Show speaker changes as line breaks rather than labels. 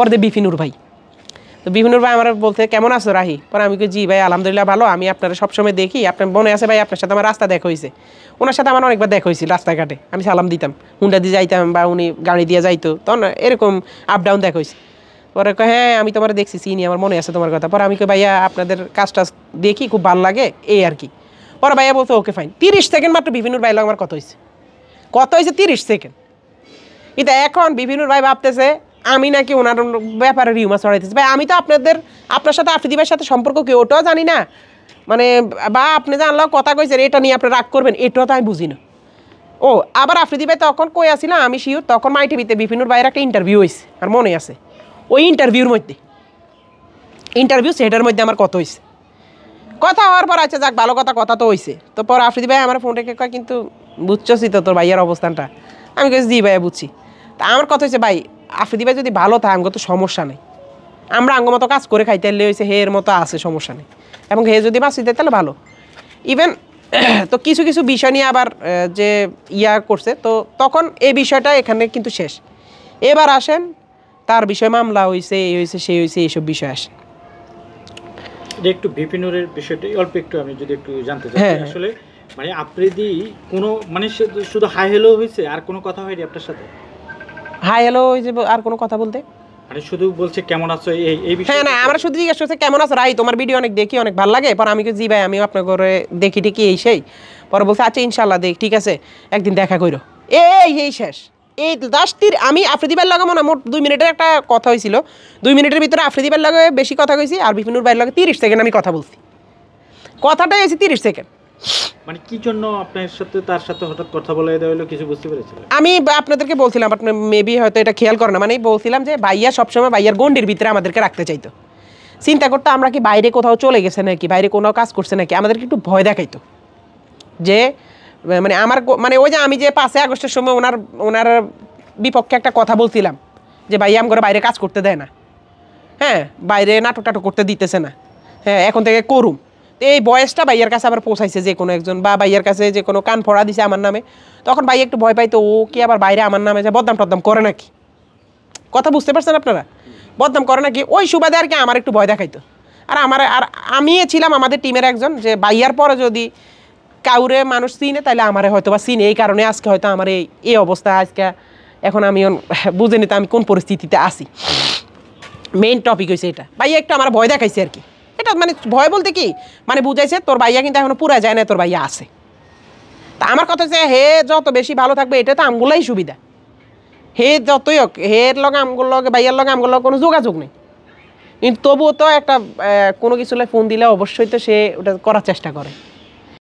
পরে বিপিনুর ভাই, তো বিপিনুর ভাই আমার বলতে কেমন আছো রাহি, পরে আমি জি ভাই আলহামদুলিল্লাহ ভালো, আমি আপনারা সবসময় দেখি, আপনার মনে আছে ভাই আপনার সাথে আমার রাস্তা দেখা হয়েছে, ওনার সাথে আমার অনেকবার দেখা হয়েছিল রাস্তাঘাটে, আমি সালাম দিতাম, হুন্ডা দিয়ে যাইতাম বা উনি গাড়ি দিয়ে যাইতো, তখন এরকম আপ ডাউন দেখা হয়েছে। পরে হ্যাঁ আমি তোমার দেখছি চিনি, আমার মনে আছে তোমার কথা। পরে আমি ভাইয়া আপনাদের কাজটা দেখি খুব ভালো লাগে এই আর কি। পরে ভাইয়া বলতো ওকে ফাইন। 30 সেকেন্ড মাত্র বিপিনুর ভাই আমার কত হয়েছে 30 সেকেন্ড। এটা এখন বিপিনুর ভাই ভাবতেছে আমি নাকি ওনার ব্যাপারে রিউমার ছড়াইতেছি। ভাই আমি তো আপনার সাথে আফ্রিদি ভাইয়ের সাথে সম্পর্ক কি ওটাও জানি না, মানে বা আপনি জানলেও কথা কইছেন এটা নিয়ে আপনি রাগ করবেন এটাও তো আমি বুঝি না। ও আবার আফ্রিদি ভাই তখন কই আসিল আমি শিওর, তখন মাই টিভিতে বিপিনুর ভাইয়ের একটা ইন্টারভিউ হয়েছে আর মনে আছে, ওই ইন্টারভিউ সেটার মধ্যে আমার কত হয়েছে, কথা হওয়ার পর আচ্ছা যাক ভালো কথা তো হয়েছে। তো পর আফ্রিদি ভাই আমার ফোন রেখে কয় কিন্তু বুঝছসই তো তোর ভাইয়ার অবস্থানটা, আমি কেছি জি ভাইয়া বুঝছি। তা আমার কথা হয়েছে ভাই আফ্রিদি ভাই যদি ভালো থাকে আমাকে তো সমস্যা নেই, আমরা আঙ্গ মতো কাজ করে খাইতে এলে হয়েছে হের মতো আছে সমস্যা নেই, এবং হে যদি বাঁচি দেয় তাহলে ভালো। ইভেন তো কিছু কিছু বিষয় নিয়ে আবার যে করছে, তো তখন এই বিষয়টা এখানে কিন্তু শেষ। এবার আসেন তার বিষয় মামলা হয়েছে এই হয়েছে সেই হয়েছে এইসব বিষয় আসেন।
একটু বিপিনুরের বিষয়টা অল্প একটু আমি যদি একটু জানতে চাই, আসলে মানে আফ্রিদি কোনো মানে শুধু হাই হ্যালো হয়েছে আর কোনো কথা হয়নি আপনার সাথে?
হাই হ্যালো হয়েছে আর কোনো কথা বলতে
মানে শুধু বলছে কেমন আছো এই বিষয়?
হ্যাঁ না আমরা শুধু জিজ্ঞেস করছে কেমন আছো রাই, তোমার ভিডিও অনেক দেখি অনেক ভালো লাগে। পর আমি জি ভাই আমিও আপনার ঘরে দেখি টেকি এই সেই। পরে বলছে আচ্ছা ইনশাল্লাহ দেখ ঠিক আছে একদিন দেখা করো, এই শেষ। এই লাস্টের আমি আফ্রিদি ভাইয়ের লগে মনে মোট 2 মিনিটের একটা কথা হয়েছিল, 2 মিনিটের ভিতরে আফ্রিদি ভাইয়ের লগে বেশি কথা কইছি আর বিপিনুর ভাইয়ের লগে 30 সেকেন্ড আমি কথা বলছি, কথাটাই হয়েছে 30 সেকেন্ড।
মানে কি জন্য আপনার সাথে তার সাথে হঠাৎ কথা বলে দেওয়া হলো কিছু বুঝতে পেরেছিলেন?
আমি আপনাদেরকে বলছিলাম, আপনার মেবি হয়তো এটা খেয়াল করে না, মানে বলছিলাম যে ভাইয়া সবসময় ভাইয়ার গন্ডির ভিতরে আমাদেরকে রাখতে চাইতো, চিন্তা করতো আমরা কি বাইরে কোথাও চলে গেছে নাকি, বাইরে কোনো কাজ করছে নাকি, আমাদেরকে একটু ভয় দেখাইতো যে মানে আমার মানে ওই যে আমি যে 5 আগস্টের সময় ওনার বিপক্ষে একটা কথা বলছিলাম যে ভাইয়া আমার বাইরে কাজ করতে দেয় না, হ্যাঁ বাইরে নাটক টাটক করতে দিতেছে না, হ্যাঁ এখন থেকে করুম। তো এই বয়সটা ভাইয়ার কাছে আবার পৌঁছাইছে যে কোনো একজন বা ভাইয়ার কাছে যে কোনো কান ফড়া দিছে আমার নামে, তখন ভাই একটু ভয় পাইতো ও কি আবার বাইরে আমার নামে যে বদনাম টদনাম করে নাকি, কথা বুঝতে পারছেন আপনারা, বদনাম করে নাকি, ওই সুবাদে আর কি আমার একটু ভয় দেখাইতো। আর আমি ছিলাম আমাদের টিমের একজন যে ভাইয়ার পরে যদি কাউরে মানুষ চিনে তাহলে আমারে হয়তো বা চিনে, এই কারণে আজকে হয়তো আমার এই অবস্থা আজকে এখন আমি বুঝে নিতে আমি কোন পরিস্থিতিতে আছি। মেইন টপিক হয়েছে এটা, ভাইয়া একটু আমার ভয় দেখাইছে আর কি, এটা মানে ভয় বলতে কি মানে বুঝাইছে তোর ভাইয়া কিন্তু এখনো পুরা যায় না, তোর ভাইয়া আছে। তা আমার কথা হচ্ছে হে যত বেশি ভালো থাকবে এটা তো আমগুলাই সুবিধা, হে যতই হোক হের লগে আমগুলোর লগে ভাইয়ার লগে আমগুলোর লগে কোনো যোগাযোগ নেই, কিন্তু তবুও তো একটা কোনো কিছু ফোন দিলে অবশ্যই তো সে ওটা করার চেষ্টা করে।